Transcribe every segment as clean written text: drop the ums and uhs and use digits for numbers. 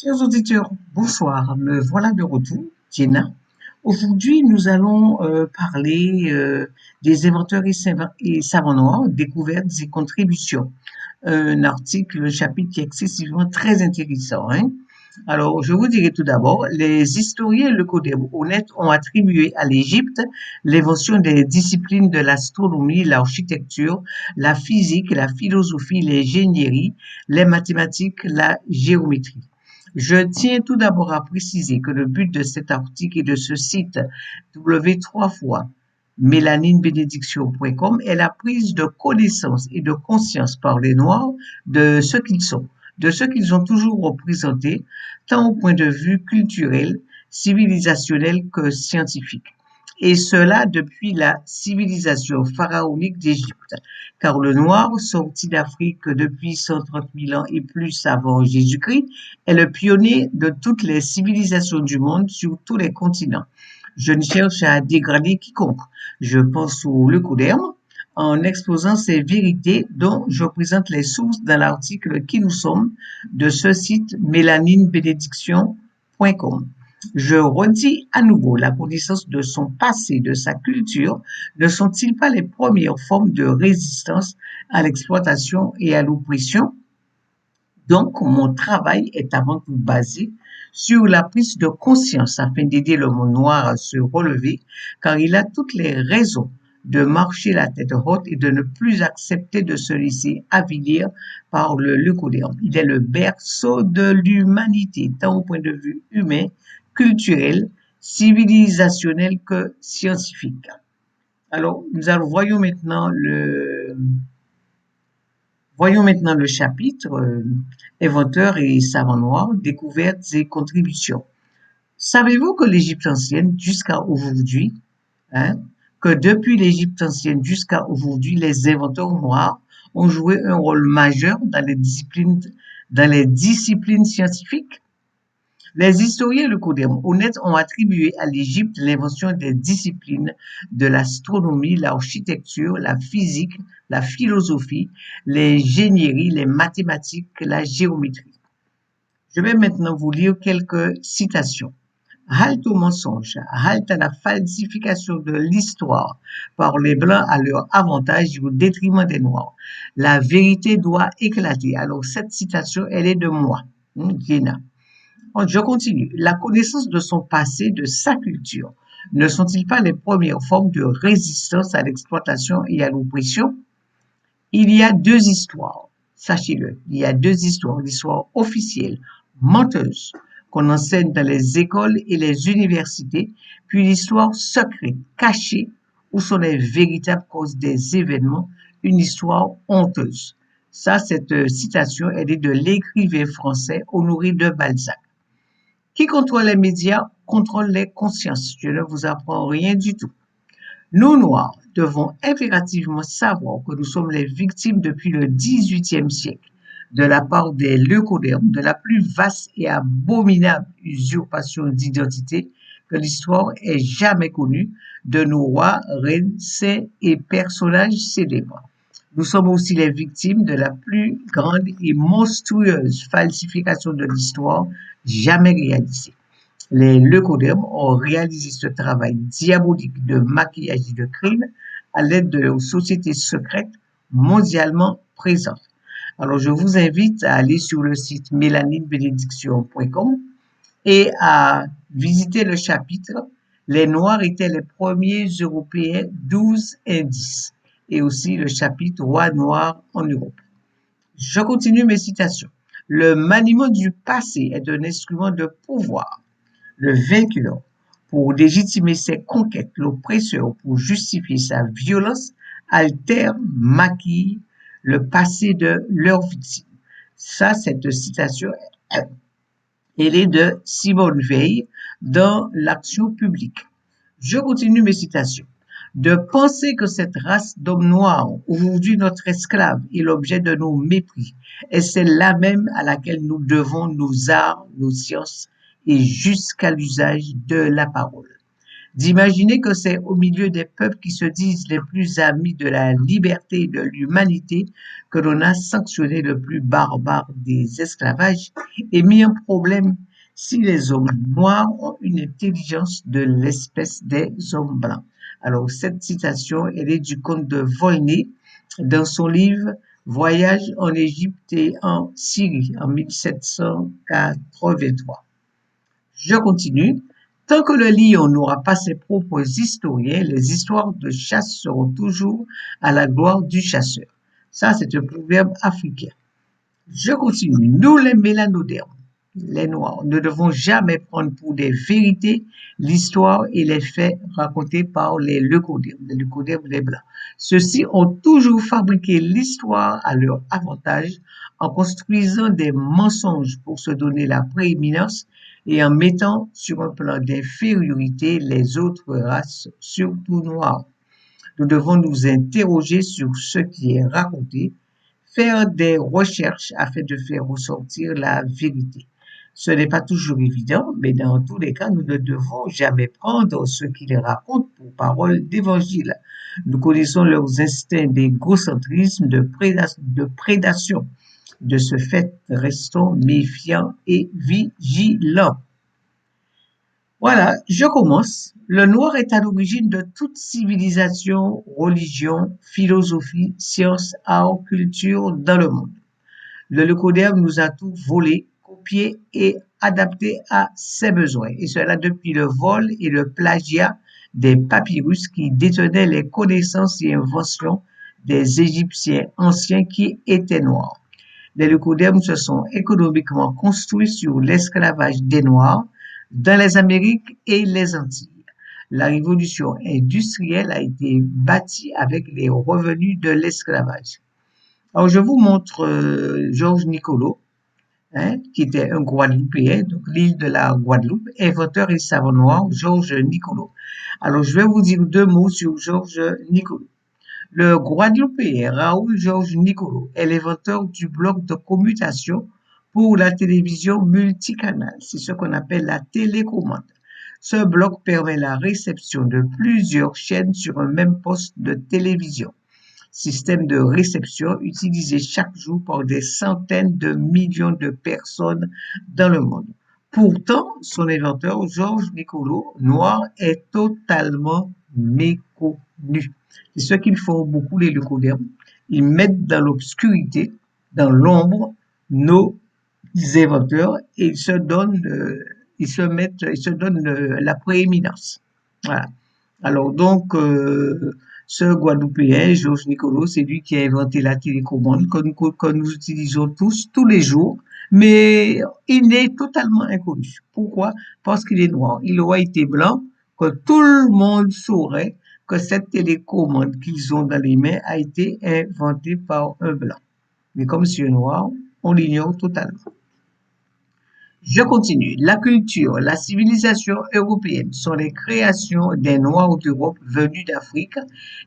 Chers auditeurs, bonsoir. Me voilà de retour, Jenna. Aujourd'hui, nous allons parler des inventeurs et savants noirs, découvertes et contributions. Un article, un chapitre qui est excessivement très intéressant, hein. Alors, je vous dirai tout d'abord, les historiens leucodèmes honnêtes ont attribué à l'Égypte l'invention des disciplines de l'astronomie, l'architecture, la physique, la philosophie, l'ingénierie, les mathématiques, la géométrie. Je tiens tout d'abord à préciser que le but de cet article et de ce site w3 fois mélaninebénédiction.com est la prise de connaissance et de conscience par les Noirs de ce qu'ils sont, de ce qu'ils ont toujours représenté, tant au point de vue culturel, civilisationnel que scientifique. Et cela depuis la civilisation pharaonique d'Égypte, car le noir, sorti d'Afrique depuis 130 000 ans et plus avant Jésus-Christ, est le pionnier de toutes les civilisations du monde sur tous les continents. Je ne cherche à dégrader quiconque. Je pense au leucoderme en exposant ces vérités dont je présente les sources dans l'article Qui nous sommes de ce site mélaninebénédiction.com. Je redis à nouveau, la connaissance de son passé, de sa culture, ne sont-ils pas les premières formes de résistance à l'exploitation et à l'oppression? Donc, mon travail est avant tout basé sur la prise de conscience afin d'aider le monde noir à se relever, car il a toutes les raisons de marcher la tête haute et de ne plus accepter de se laisser avilir par le leucodéon. Il est le berceau de l'humanité, tant au point de vue humain, culturel, civilisationnel que scientifique. Alors, voyons maintenant le chapitre Inventeurs et savants noirs, découvertes et contributions. Savez-vous que l'Égypte ancienne jusqu'à aujourd'hui, hein, que depuis l'Égypte ancienne jusqu'à aujourd'hui, les inventeurs noirs ont joué un rôle majeur dans les disciplines scientifiques? Les historiens leucodèmes honnêtes ont attribué à l'Égypte l'invention des disciplines de l'astronomie, l'architecture, la physique, la philosophie, l'ingénierie, les mathématiques, la géométrie. Je vais maintenant vous lire quelques citations. Halte au mensonge, halte à la falsification de l'histoire par les Blancs à leur avantage et au détriment des Noirs. La vérité doit éclater. Alors cette citation, elle est de moi, Jenna. Je continue. La connaissance de son passé, de sa culture, ne sont-ils pas les premières formes de résistance à l'exploitation et à l'oppression? Il y a deux histoires, sachez-le, il y a deux histoires, l'histoire officielle, menteuse, qu'on enseigne dans les écoles et les universités, puis l'histoire secrète, cachée, où sont les véritables causes des événements, une histoire honteuse. Ça, cette citation, elle est de l'écrivain français Honoré de Balzac. Qui contrôle les médias contrôle les consciences. Je ne vous apprends rien du tout. Nous, Noirs, devons impérativement savoir que nous sommes les victimes depuis le XVIIIe siècle de la part des leucodermes de la plus vaste et abominable usurpation d'identité que l'histoire ait jamais connue de nos rois, reines, saints et personnages célèbres. Nous sommes aussi les victimes de la plus grande et monstrueuse falsification de l'histoire jamais réalisée. Les leucodermes ont réalisé ce travail diabolique de maquillage et de crime à l'aide de sociétés secrètes mondialement présentes. Alors, je vous invite à aller sur le site mélaninebénédiction.com et à visiter le chapitre Les Noirs étaient les premiers Européens 12 indices et aussi le chapitre Rois noirs en Europe. Je continue mes citations. Le maniement du passé est un instrument de pouvoir. Le vainqueur, pour légitimer ses conquêtes, l'oppresseur, pour justifier sa violence, altère, maquille le passé de leurs victimes. Ça, cette citation, elle est de Simone Veil dans L'action publique. Je continue mes citations. De penser que cette race d'hommes noirs, aujourd'hui notre esclave, est l'objet de nos mépris, et c'est là même à laquelle nous devons nos arts, nos sciences et jusqu'à l'usage de la parole. d'imaginer que c'est au milieu des peuples qui se disent les plus amis de la liberté et de l'humanité que l'on a sanctionné le plus barbare des esclavages et mis en problème si les hommes noirs ont une intelligence de l'espèce des hommes blancs. Alors, cette citation, elle est du comte de Volney dans son livre Voyage en Égypte et en Syrie en 1783. Je continue. Tant que le lion n'aura pas ses propres historiens, les histoires de chasse seront toujours à la gloire du chasseur. Ça, c'est un proverbe africain. Je continue. Nous, les mélanodermes, les noirs, ne devons jamais prendre pour des vérités l'histoire et les faits racontés par les leucodermes, les blancs. Ceux-ci ont toujours fabriqué l'histoire à leur avantage en construisant des mensonges pour se donner la prééminence et en mettant sur un plan d'infériorité les autres races, surtout noires. Nous devons nous interroger sur ce qui est raconté, faire des recherches afin de faire ressortir la vérité. Ce n'est pas toujours évident, mais dans tous les cas, nous ne devons jamais prendre ce qu'ils racontent pour parole d'évangile. Nous connaissons leurs instincts d'égocentrisme, de prédation. De ce fait, restons méfiants et vigilants. Voilà, je commence. Le noir est à l'origine de toute civilisation, religion, philosophie, science, art, culture dans le monde. Le leucoderme nous a tout volé, copié et adapté à ses besoins, et cela depuis le vol et le plagiat des papyrus qui détenaient les connaissances et inventions des Égyptiens anciens qui étaient noirs. Les leucodermes se sont économiquement construits sur l'esclavage des Noirs dans les Amériques et les Antilles. La révolution industrielle a été bâtie avec les revenus de l'esclavage. Alors, je vous montre Georges Nicolo, qui était un Guadeloupéen, donc l'île de la Guadeloupe, inventeur et savant noir, Georges Nicolo. Alors, je vais vous dire deux mots sur Georges Nicolo. Le Guadeloupéen Raoul Georges Nicolo est l'inventeur du bloc de commutation pour la télévision multicanale. C'est ce qu'on appelle la télécommande. Ce bloc permet la réception de plusieurs chaînes sur un même poste de télévision. Système de réception utilisé chaque jour par des centaines de millions de personnes dans le monde. Pourtant, son inventeur, Georges Nicolo, noir, est totalement méconnu. C'est ce qu'ils font beaucoup les leucodermes. Ils mettent dans l'obscurité, dans l'ombre, nos inventeurs et ils se donnent la prééminence. Voilà. Alors donc, ce Guadeloupéen, Georges Nicolo, c'est lui qui a inventé la télécommande que nous utilisons tous les jours, mais il est totalement inconnu. Pourquoi? Parce qu'il est noir. Il aurait été blanc, que tout le monde saurait que cette télécommande qu'ils ont dans les mains a été inventée par un blanc. Mais comme c'est noir, on l'ignore totalement. Je continue. La culture, la civilisation européenne sont les créations des Noirs d'Europe venus d'Afrique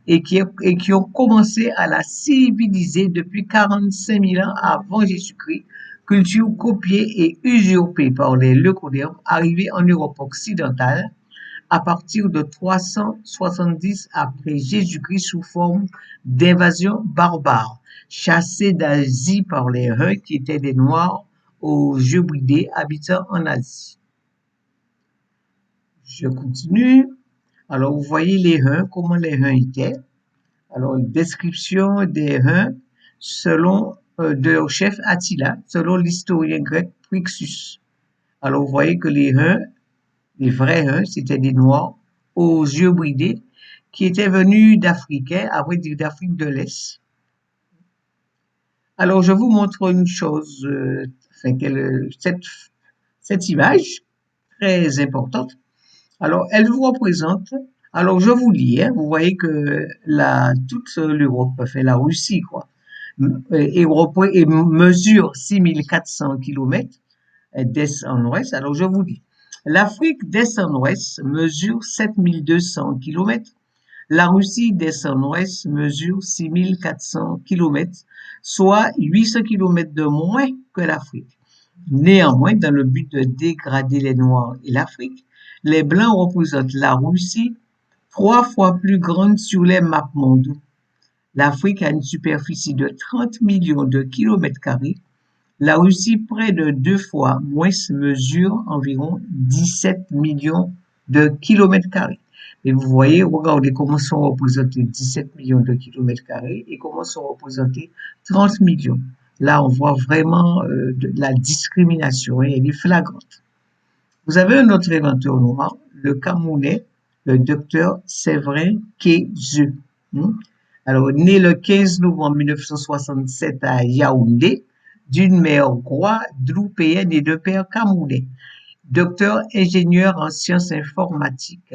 et qui ont commencé à la civiliser depuis 45 000 ans avant Jésus-Christ. Culture copiée et usurpée par les leucodermes arrivés en Europe occidentale à partir de 370 après Jésus-Christ sous forme d'invasion barbare, chassés d'Asie par les Huns qui étaient des Noirs aux yeux bridés habitant en Asie. Je continue. Alors, vous voyez les Huns, comment les Huns étaient. Alors, une description des Huns selon de leur chef Attila, selon l'historien grec Prixus. Alors, vous voyez que les Huns, les vrais Huns, c'était des Noirs aux yeux bridés qui étaient venus d'Africains, à vrai dire d'Afrique de l'Est. Alors, je vous montre une chose, cette image très importante. Alors, elle vous représente, alors je vous lis, vous voyez que toute l'Europe, fait la Russie, quoi, et mesure 6400 kilomètres d'est en ouest. Alors, je vous lis. L'Afrique d'est en ouest mesure 7200 kilomètres. La Russie d'est en ouest mesure 6400 kilomètres, soit 800 kilomètres de moins que l'Afrique. Néanmoins, dans le but de dégrader les Noirs et l'Afrique, Les blancs représentent la Russie, 3 fois plus grande sur les maps mondes. L'Afrique a une superficie de 30 millions de kilomètres carrés. La Russie, près de 2 fois moins, mesure environ 17 millions de kilomètres carrés. Et vous voyez, regardez comment sont représentés 17 millions de kilomètres carrés et comment sont représentés 30 millions. Là, on voit vraiment la discrimination et elle est flagrante. Vous avez un autre inventeur noir, le Camerounais, le docteur Séverin Kézeu. Alors, né le 15 novembre 1967 à Yaoundé, d'une mère guadeloupéenne et de père camerounais. Docteur ingénieur en sciences informatiques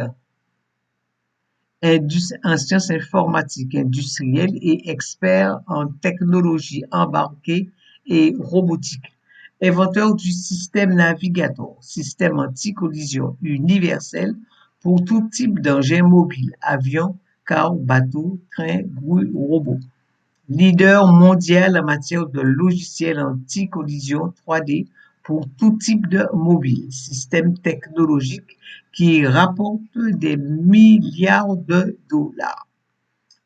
industrielles et expert en technologie embarquée et robotique. Inventeur du système navigateur, système anti-collision universel pour tout type d'engin mobile, avion, car, bateau, train, grue, robot. Leader mondial en matière de logiciels anti-collision 3D pour tout type de mobile, système technologique qui rapporte des milliards de dollars.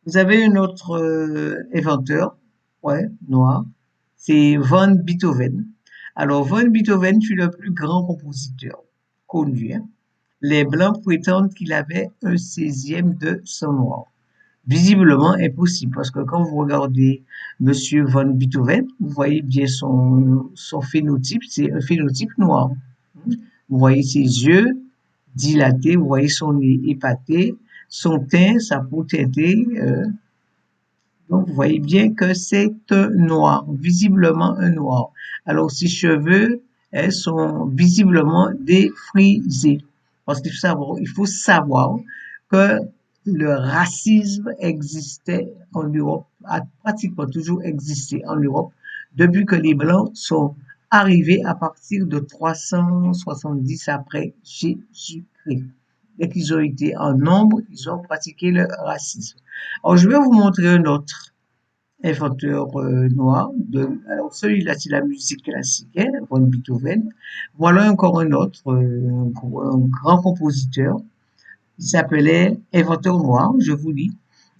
Vous avez un autre inventeur, ouais, noir, c'est Van Beethoven. Alors, Van Beethoven fut le plus grand compositeur connu. Les Blancs prétendent qu'il avait un 16e de son noir. Visiblement impossible, parce que quand vous regardez Monsieur Van Beethoven, vous voyez bien son phénotype, c'est un phénotype noir. Vous voyez ses yeux dilatés, vous voyez son nez épaté, son teint, sa peau teintée. Donc, vous voyez bien que c'est un noir, visiblement un noir. Alors, ses cheveux sont visiblement défrisés. Parce qu'il faut savoir que le racisme existait en Europe, a pratiquement toujours existé en Europe, depuis que les Blancs sont arrivés à partir de 370 après Jésus-Christ. Dès qu'ils ont été en nombre, ils ont pratiqué le racisme. Alors, je vais vous montrer un autre inventeur noir. Alors, celui-là, c'est la musique classique, von Beethoven. Voilà encore un autre, un grand compositeur. Il s'appelait inventeur noir, je vous lis.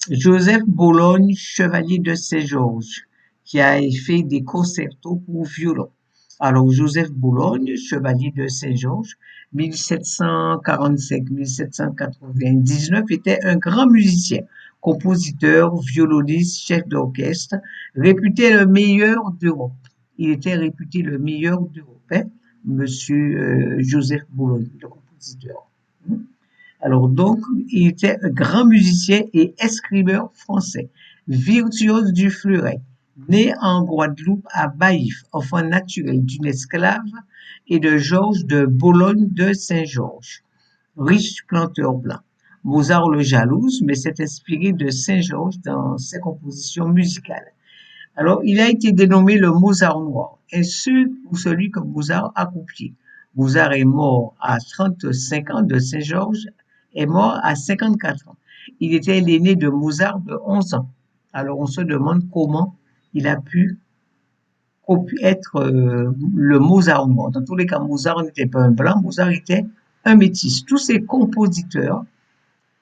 Joseph Bologne, chevalier de Saint-Georges, qui a fait des concertos pour violon. Alors, Joseph Bologne, chevalier de Saint-Georges, 1745-1799, était un grand musicien, compositeur, violoniste, chef d'orchestre, réputé le meilleur d'Europe. Il était réputé le meilleur d'Europe, Monsieur Joseph Bologne, le compositeur. Alors donc, il était un grand musicien et escrimeur français, virtuose du fleuret, né en Guadeloupe à Baïf, enfant naturel d'une esclave et de Georges de Bologne de Saint-Georges, riche planteur blanc. Mozart le jalouse, mais s'est inspiré de Saint-Georges dans ses compositions musicales. Alors, il a été dénommé le Mozart noir, ainsi pour celui que Mozart a copié. Mozart est mort à 35 ans de Saint-Georges, est mort à 54 ans. Il était l'aîné de Mozart de 11 ans. Alors, on se demande comment il a pu être le Mozart noir. Dans tous les cas, Mozart n'était pas un blanc, Mozart était un métis. Tous ces compositeurs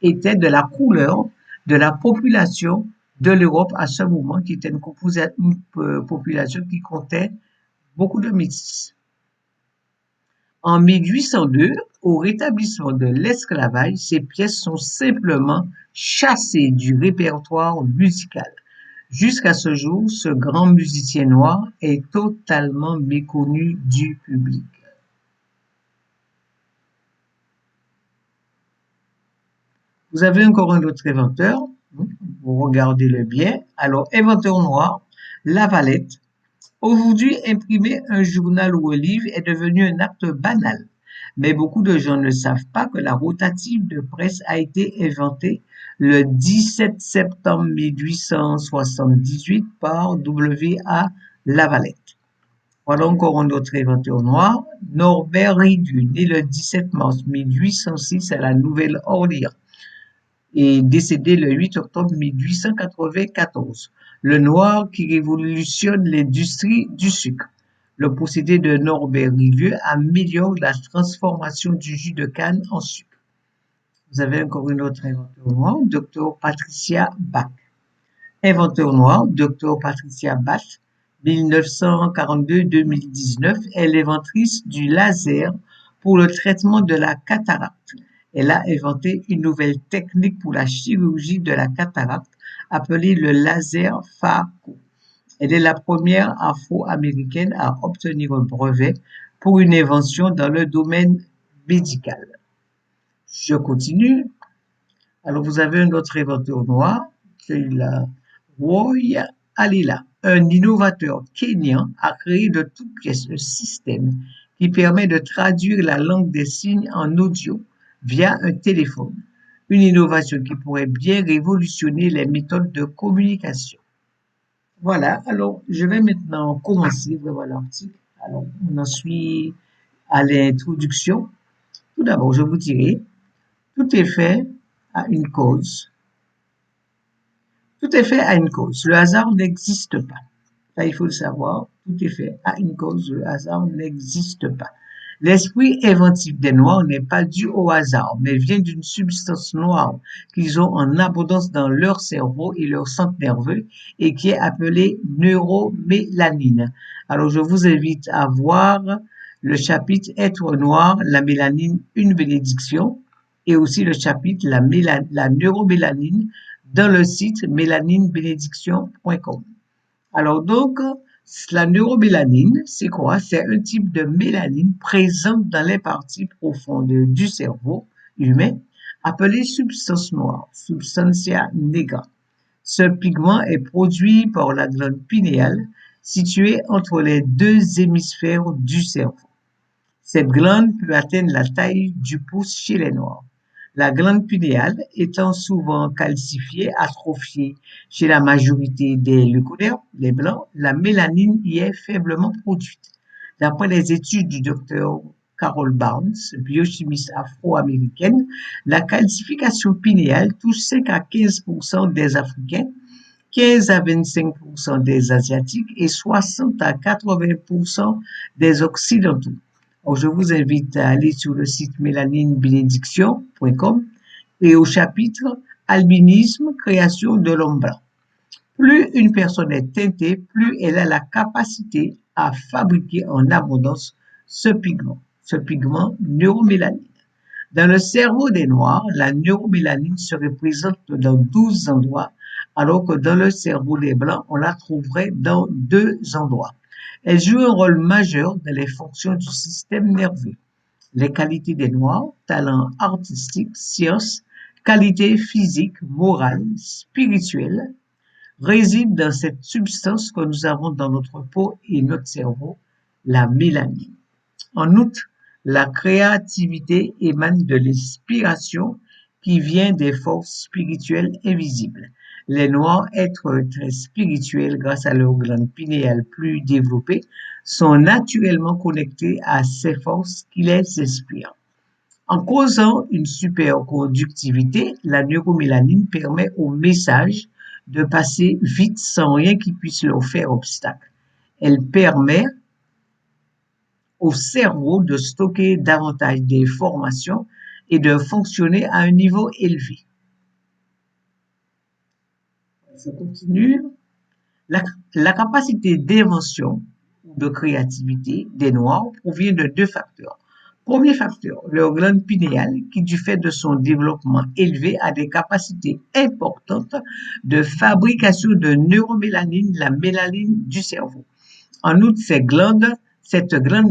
étaient de la couleur de la population de l'Europe à ce moment, qui était une population qui comptait beaucoup de métis. En 1802, au rétablissement de l'esclavage, ces pièces sont simplement chassées du répertoire musical. Jusqu'à ce jour, ce grand musicien noir est totalement méconnu du public. Vous avez encore un autre inventeur, vous regardez-le bien. Alors, inventeur noir, Lavalette. Aujourd'hui, imprimer un journal ou un livre est devenu un acte banal. Mais beaucoup de gens ne savent pas que la rotative de presse a été inventée le 17 septembre 1878 par W.A. Lavalette. Voilà encore un autre inventeur noir, Norbert Ridu, né le 17 mars 1806 à la Nouvelle-Orléans et décédé le 8 octobre 1894. Le noir qui révolutionne l'industrie du sucre. Le procédé de Norbert Rivieux améliore la transformation du jus de canne en sucre. Vous avez encore une autre inventeur noire, Dr Patricia Bach. Inventeur noir, Dr Patricia Bach, 1942-2019, est l'inventrice du laser pour le traitement de la cataracte. Elle a inventé une nouvelle technique pour la chirurgie de la cataracte appelée le laser phaco. Elle est la première afro-américaine à obtenir un brevet pour une invention dans le domaine médical. Je continue. Alors, vous avez un autre inventeur noir, celui-là, Roy Alila, un innovateur kényan, a créé de toutes pièces un système qui permet de traduire la langue des signes en audio via un téléphone. Une innovation qui pourrait bien révolutionner les méthodes de communication. Voilà, alors je vais maintenant commencer vraiment l'article. Alors, on en suit à l'introduction. Tout d'abord, je vous dirai, tout est fait à une cause. Tout est fait à une cause. Le hasard n'existe pas. Ça, il faut le savoir. Tout est fait à une cause. Le hasard n'existe pas. L'esprit inventif des Noirs n'est pas dû au hasard, mais vient d'une substance noire qu'ils ont en abondance dans leur cerveau et leur centre nerveux et qui est appelée neuromélanine. Alors, je vous invite à voir le chapitre Être noir, la mélanine, une bénédiction et aussi le chapitre la neuromélanine dans le site mélaninebénédiction.com. Alors donc, la neuromélanine, c'est quoi? C'est un type de mélanine présente dans les parties profondes du cerveau humain, appelée substance noire, substantia nigra. Ce pigment est produit par la glande pinéale, située entre les deux hémisphères du cerveau. Cette glande peut atteindre la taille du pouce chez les Noirs. La glande pinéale étant souvent calcifiée, atrophiée chez la majorité des leucodermes, les blancs, la mélanine y est faiblement produite. D'après les études du docteur Carol Barnes, biochimiste afro-américaine, la calcification pinéale touche 5 à 15% des Africains, 15 à 25% des Asiatiques et 60 à 80% des Occidentaux. Alors, je vous invite à aller sur le site mélaninebénédiction.com et au chapitre Albinisme, création de l'homme blanc. Plus une personne est teintée, plus elle a la capacité à fabriquer en abondance ce pigment neuromélanine. Dans le cerveau des Noirs, la neuromélanine se représente dans 12 endroits, alors que dans le cerveau des Blancs, on la trouverait dans 2 endroits. Elle joue un rôle majeur dans les fonctions du système nerveux. Les qualités des Noirs, talents artistiques, sciences, qualités physiques, morales, spirituelles, résident dans cette substance que nous avons dans notre peau et notre cerveau, la mélanine. En outre, la créativité émane de l'inspiration qui vient des forces spirituelles invisibles. Les Noirs, êtres très spirituels grâce à leur glande pinéale plus développée, sont naturellement connectés à ces forces qui les inspirent. En causant une superconductivité, la neuromélanine permet aux messages de passer vite sans rien qui puisse leur faire obstacle. Elle permet au cerveau de stocker davantage d'informations et de fonctionner à un niveau élevé. Je continue. La capacité d'invention ou de créativité des Noirs provient de 2 facteurs. Premier facteur, leur glande pinéale qui, du fait de son développement élevé, a des capacités importantes de fabrication de neuromélanine, la mélanine du cerveau. En outre, cette glande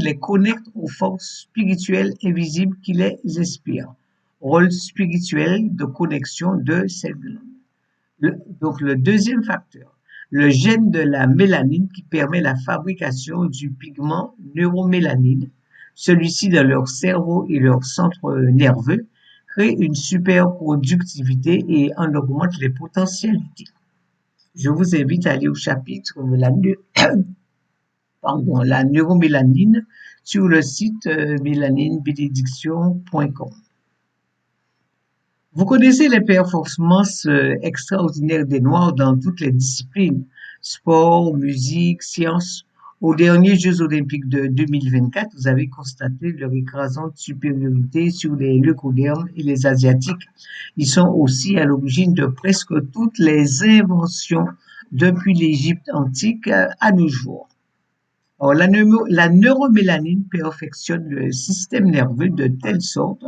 les connecte aux forces spirituelles invisibles qui les inspirent. Rôle spirituel de connexion de cette glande. Donc, le deuxième facteur, le gène de la mélanine qui permet la fabrication du pigment neuromélanine, celui-ci dans leur cerveau et leur centre nerveux, crée une superproductivité et en augmente les potentialités. Je vous invite à aller au chapitre la neuromélanine sur le site mélaninebénédiction.com. Vous connaissez les performances extraordinaires des Noirs dans toutes les disciplines, sport, musique, sciences. Aux derniers Jeux olympiques de 2024, vous avez constaté leur écrasante supériorité sur les leucodermes et les asiatiques. Ils sont aussi à l'origine de presque toutes les inventions depuis l'Égypte antique à nos jours. Alors, la neuromélanine perfectionne le système nerveux de telle sorte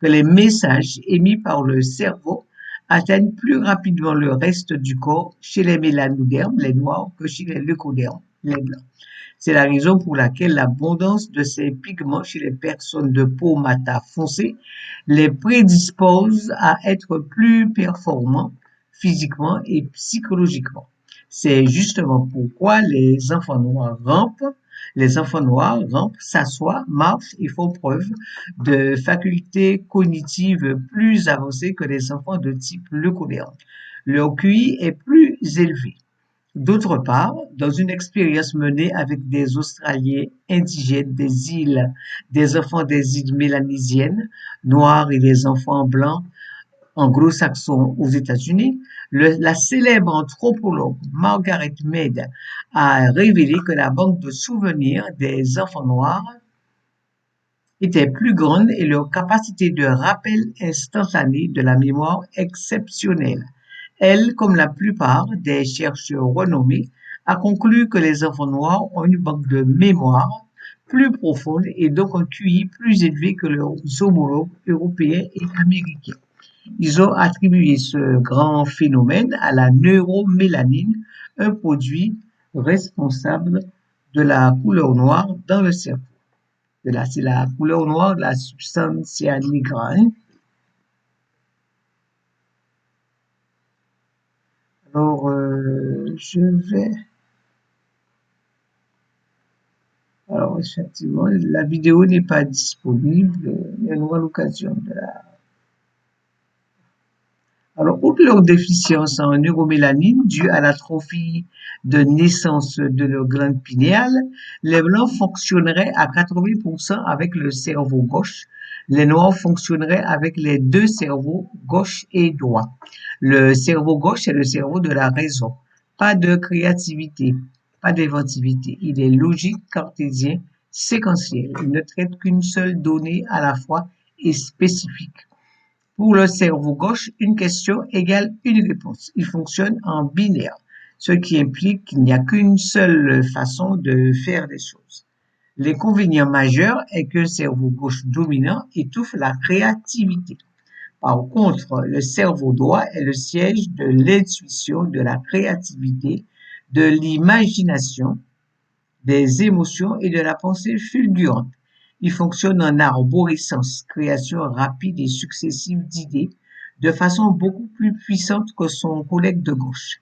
que les messages émis par le cerveau atteignent plus rapidement le reste du corps chez les mélanodermes, les noirs, que chez les leucodermes, les blancs. C'est la raison pour laquelle l'abondance de ces pigments chez les personnes de peau mata foncée les prédispose à être plus performants physiquement et psychologiquement. C'est justement pourquoi les enfants noirs rampent, s'assoient, marchent et font preuve de facultés cognitives plus avancées que les enfants de type leucoderne. Leur QI est plus élevé. D'autre part, dans une expérience menée avec des Australiens indigènes des enfants des îles mélanésiennes, noirs et des enfants blancs anglo-saxons aux États-Unis, la célèbre anthropologue Margaret Mead a révélé que la banque de souvenirs des enfants noirs était plus grande et leur capacité de rappel instantané de la mémoire exceptionnelle. Elle, comme la plupart des chercheurs renommés, a conclu que les enfants noirs ont une banque de mémoire plus profonde et donc un QI plus élevé que leurs homologues européens et américains. Ils ont attribué ce grand phénomène à la neuromélanine, un produit responsable de la couleur noire dans le cerveau. C'est la couleur noire de la substantia nigra. Alors, je vais... Alors, effectivement, la vidéo n'est pas disponible, mais on aura l'occasion de la... Alors, outre leur déficience en neuromélanine due à l'atrophie de naissance de leur glande pinéale, les blancs fonctionneraient à 80% avec le cerveau gauche. Les noirs fonctionneraient avec les deux cerveaux, gauche et droit. Le cerveau gauche est le cerveau de la raison. Pas de créativité, pas d'inventivité. Il est logique, cartésien, séquentiel. Il ne traite qu'une seule donnée à la fois et spécifique. Pour le cerveau gauche, une question égale une réponse. Il fonctionne en binaire, ce qui implique qu'il n'y a qu'une seule façon de faire les choses. L'inconvénient majeur est que le cerveau gauche dominant étouffe la créativité. Par contre, le cerveau droit est le siège de l'intuition, de la créativité, de l'imagination, des émotions et de la pensée fulgurante. Il fonctionne en arborescence, création rapide et successive d'idées, de façon beaucoup plus puissante que son collègue de gauche.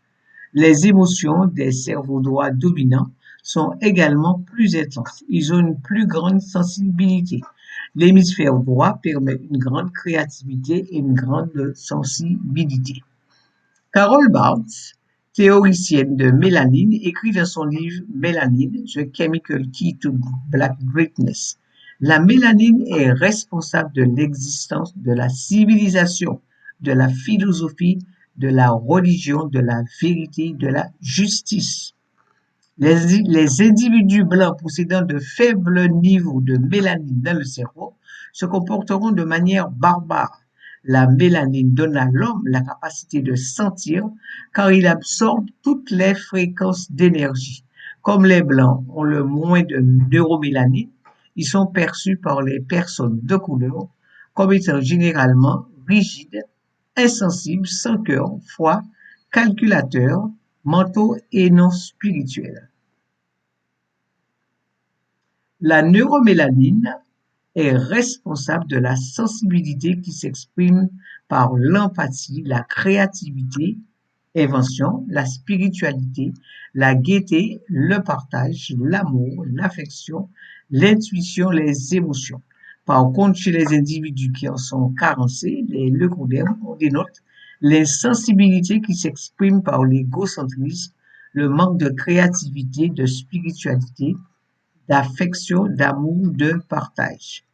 Les émotions des cerveaux droits dominants sont également plus intenses. Ils ont une plus grande sensibilité. L'hémisphère droit permet une grande créativité et une grande sensibilité. Carol Barnes, théoricienne de mélanine, écrit dans son livre Mélanine, The Chemical Key to Black Greatness. La mélanine est responsable de l'existence de la civilisation, de la philosophie, de la religion, de la vérité, de la justice. Les individus blancs possédant de faibles niveaux de mélanine dans le cerveau se comporteront de manière barbare. La mélanine donne à l'homme la capacité de sentir car il absorbe toutes les fréquences d'énergie. Comme les blancs ont le moins de neuromélanine, ils sont perçus par les personnes de couleur comme étant généralement rigides, insensibles, sans cœur, froids, calculateurs, mentaux et non spirituels. La neuromélanine est responsable de la sensibilité qui s'exprime par l'empathie, la créativité, invention, la spiritualité, la gaieté, le partage, l'amour, l'affection, l'intuition, les émotions. Par contre, chez les individus qui en sont carencés, les leucodermes, on dénote l'insensibilité qui s'exprime par l'égocentrisme, le manque de créativité, de spiritualité, d'affection, d'amour, de partage.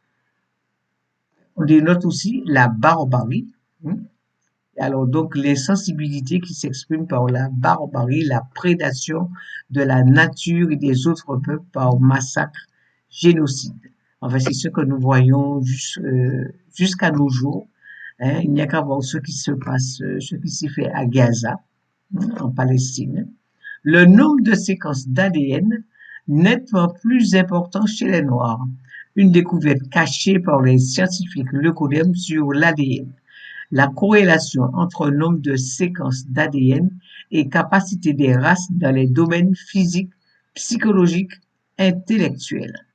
On dénote aussi la barbarie. Il Alors, donc, l'insensibilité qui s'exprime par la barbarie, la prédation de la nature et des autres peuples par massacre, génocide. Enfin, c'est ce que nous voyons jusqu'à nos jours. Hein. Il n'y a qu'à voir ce qui se passe, ce qui s'est fait à Gaza, en Palestine. Le nombre de séquences d'ADN nettement plus important chez les Noirs. Une découverte cachée par les scientifiques leucodermes sur l'ADN. La corrélation entre nombre de séquences d'ADN et capacité des races dans les domaines physiques, psychologiques, intellectuels.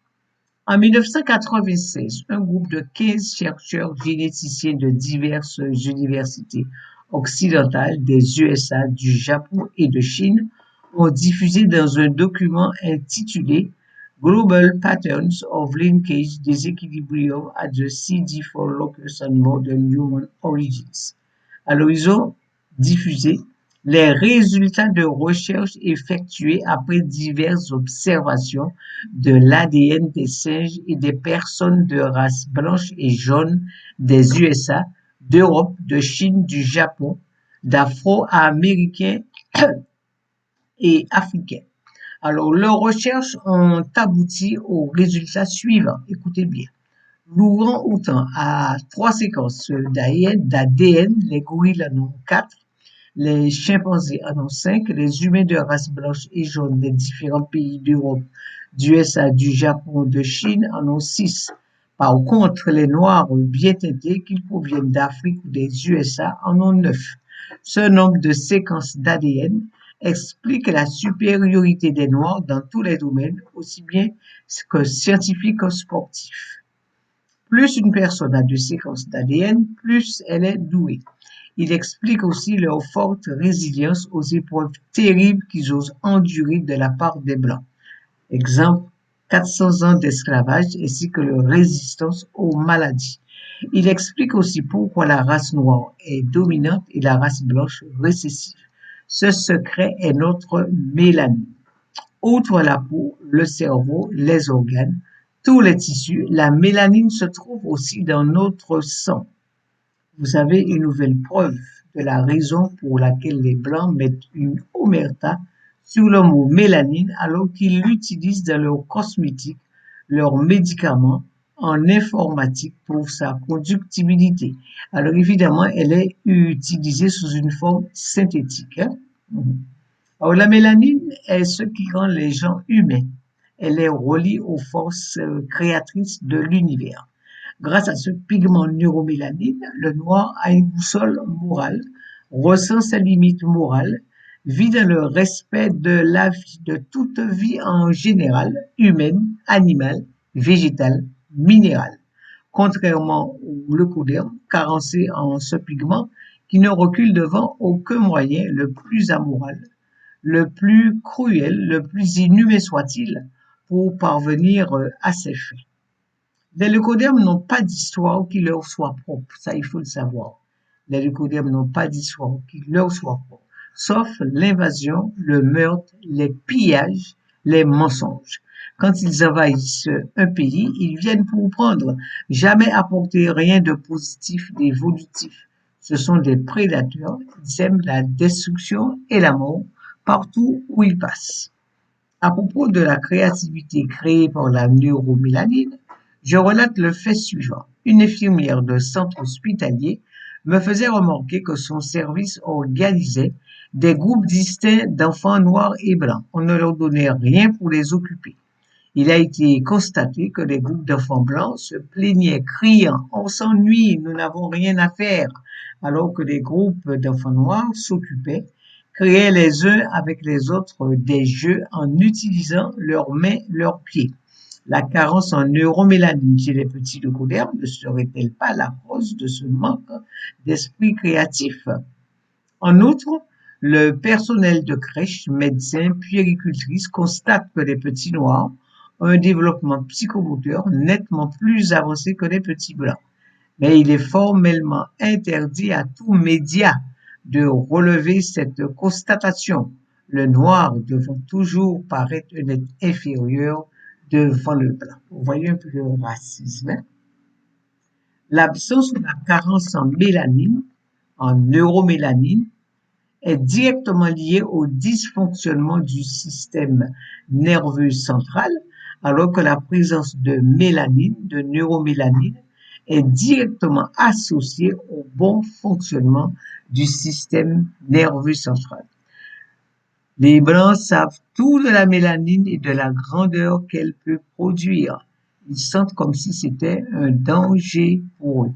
En 1996, un groupe de 15 chercheurs généticiens de diverses universités occidentales des USA, du Japon et de Chine ont diffusé dans un document intitulé Global Patterns of Linkage Disequilibrium at the CD4 Locus and Modern Human Origins. Alors, ils ont diffusé les résultats de recherches effectuées après diverses observations de l'ADN des singes et des personnes de race blanche et jaune des USA, d'Europe, de Chine, du Japon, d'Afro-Américains et Africains. Alors, leurs recherches ont abouti aux résultats suivants. Écoutez bien. L'ouvrant-outan a 3 séquences d'ADN, les gorilles en ont 4, les chimpanzés en ont 5, les humains de race blanche et jaune des différents pays d'Europe, d'USA, du Japon, de Chine en ont 6. Par contre, les noirs bien teintés, qu'ils proviennent d'Afrique ou des USA, en ont 9. Ce nombre de séquences d'ADN explique la supériorité des noirs dans tous les domaines, aussi bien que scientifiques que sportifs. Plus une personne a de séquences d'ADN, plus elle est douée. Il explique aussi leur forte résilience aux épreuves terribles qu'ils osent endurer de la part des Blancs. Exemple, 400 ans d'esclavage ainsi que leur résistance aux maladies. Il explique aussi pourquoi la race noire est dominante et la race blanche récessive. Ce secret est notre mélanine. Outre la peau, le cerveau, les organes, tous les tissus, la mélanine se trouve aussi dans notre sang. Vous avez une nouvelle preuve de la raison pour laquelle les Blancs mettent une omerta sur le mot mélanine alors qu'ils l'utilisent dans leurs cosmétiques, leurs médicaments, en informatique pour sa conductibilité. Alors évidemment, elle est utilisée sous une forme synthétique. Hein? Alors la mélanine est ce qui rend les gens humains. Elle est reliée aux forces créatrices de l'univers. Grâce à ce pigment neuromélanine, le noir a une boussole morale, ressent ses limites morales, vit dans le respect de la vie, de toute vie en général, humaine, animale, végétale, minérale. Contrairement au leucoderme, carencé en ce pigment, qui ne recule devant aucun moyen, le plus amoral, le plus cruel, le plus inhumain soit-il, pour parvenir à ses fins. Les leucodermes n'ont pas d'histoire qui leur soit propre, ça il faut le savoir. Les leucodermes n'ont pas d'histoire qui leur soit propre, sauf l'invasion, le meurtre, les pillages, les mensonges. Quand ils envahissent un pays, ils viennent pour prendre, jamais apporter rien de positif, d'évolutif. Ce sont des prédateurs, ils aiment la destruction et la mort partout où ils passent. À propos de la créativité créée par la neuromélanine, je relate le fait suivant. Une infirmière de centre hospitalier me faisait remarquer que son service organisait des groupes distincts d'enfants noirs et blancs. On ne leur donnait rien pour les occuper. Il a été constaté que les groupes d'enfants blancs se plaignaient, criant « On s'ennuie, nous n'avons rien à faire », alors que les groupes d'enfants noirs s'occupaient, créaient les uns avec les autres des jeux en utilisant leurs mains, leurs pieds. La carence en neuromélanine chez les petits leucodermes ne serait-elle pas la cause de ce manque d'esprit créatif? En outre, le personnel de crèche, médecins, puéricultrices constate que les petits noirs ont un développement psychomoteur nettement plus avancé que les petits blancs. Mais il est formellement interdit à tout média de relever cette constatation, le noir devant toujours paraître un être inférieur devant le blanc. Vous voyez un peu le racisme. Hein? L'absence ou la carence en mélanine en neuromélanine est directement liée au dysfonctionnement du système nerveux central, alors que la présence de mélanine, de neuromélanine, est directement associée au bon fonctionnement du système nerveux central. Les Blancs savent tout de la mélanine et de la grandeur qu'elle peut produire. Ils sentent comme si c'était un danger pour eux.